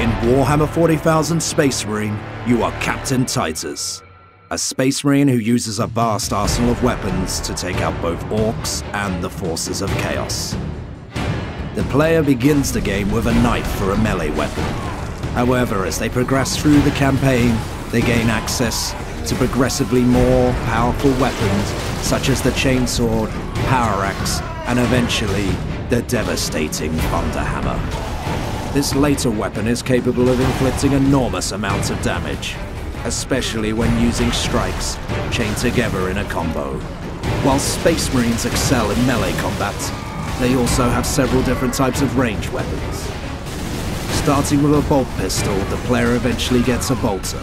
In Warhammer 40,000 Space Marine, you are Captain Titus, a Space Marine who uses a vast arsenal of weapons to take out both orcs and the forces of chaos. The player begins the game with a knife for a melee weapon. However, as they progress through the campaign, they gain access to progressively more powerful weapons such as the chainsword, power axe, and eventually the devastating thunderhammer. This later weapon is capable of inflicting enormous amounts of damage, especially when using strikes chained together in a combo. While Space Marines excel in melee combat, they also have several different types of ranged weapons. Starting with a bolt pistol, the player eventually gets a bolter,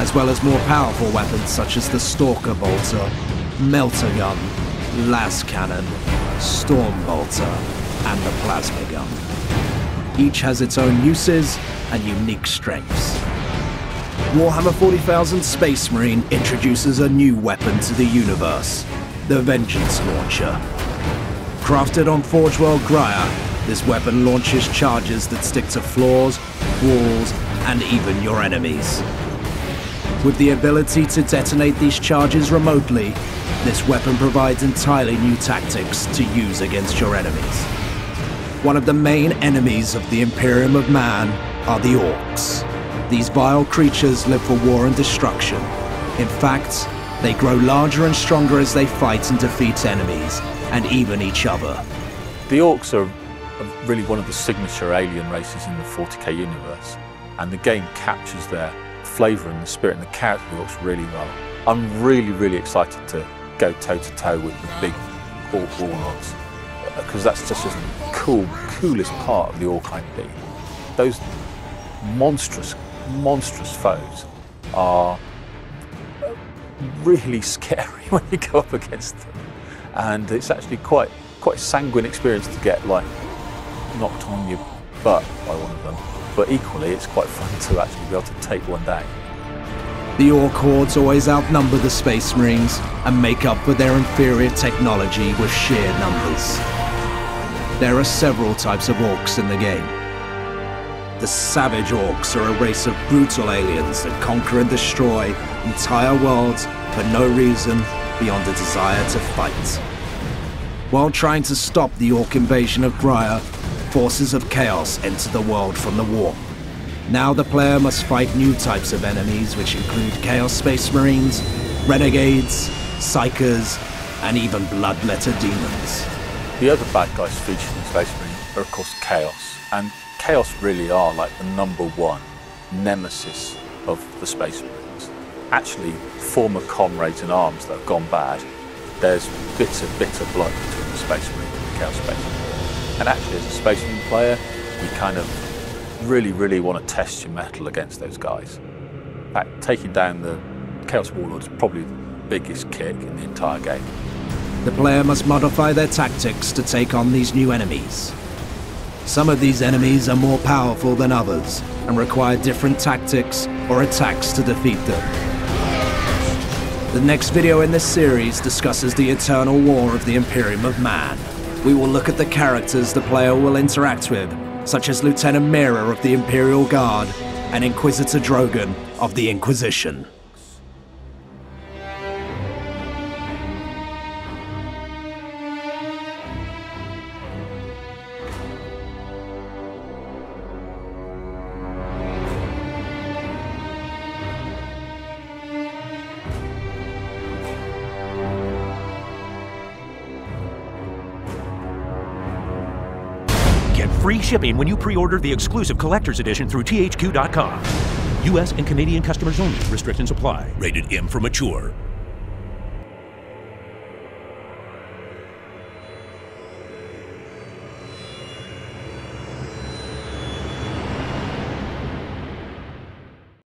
as well as more powerful weapons such as the Stalker Bolter, Melter Gun, Las Cannon, Storm Bolter, and the Plasma Gun. Each has its own uses and unique strengths. Warhammer 40,000 Space Marine introduces a new weapon to the universe, the Vengeance Launcher. Crafted on Forge World Graia, this weapon launches charges that stick to floors, walls, and even your enemies. With the ability to detonate these charges remotely, this weapon provides entirely new tactics to use against your enemies. One of the main enemies of the Imperium of Man are the Orcs. These vile creatures live for war and destruction. In fact, they grow larger and stronger as they fight and defeat enemies, and even each other. The Orcs are really one of the signature alien races in the 40k universe, and the game captures their flavour and the spirit and the character of the Orcs really well. I'm really excited to go toe-to-toe with the big Orc warlords, because that's just the coolest part of the Orc IP. Those monstrous foes are really scary when you go up against them, and it's actually quite a sanguine experience to get like knocked on your butt by one of them, but equally it's quite fun to actually be able to take one down. The Orc hordes always outnumber the Space Marines and make up for their inferior technology with sheer numbers. There are several types of Orcs in the game. The Savage Orcs are a race of brutal aliens that conquer and destroy entire worlds for no reason beyond a desire to fight. While trying to stop the Orc invasion of Graia, forces of chaos enter the world from the warp. Now the player must fight new types of enemies, which include Chaos Space Marines, Renegades, Psychers, and even Bloodletter Demons. The other bad guys featured in Space Marine are of course Chaos, and Chaos really are like the #1 nemesis of the Space Marines. Actually, former comrades in arms that have gone bad, there's bitter blood between the Space Marine and the Chaos Space Marine. And actually, as a Space Marine player, you kind of really want to test your mettle against those guys. In fact, taking down the Chaos Warlord is probably the biggest kick in the entire game. The player must modify their tactics to take on these new enemies. Some of these enemies are more powerful than others and require different tactics or attacks to defeat them. The next video in this series discusses the eternal war of the Imperium of Man. We will look at the characters the player will interact with, such as Lieutenant Mira of the Imperial Guard and Inquisitor Drogon of the Inquisition. Get free shipping when you pre-order the exclusive collector's edition through THQ.com. US and Canadian customers only. Restrictions apply. Rated M for mature.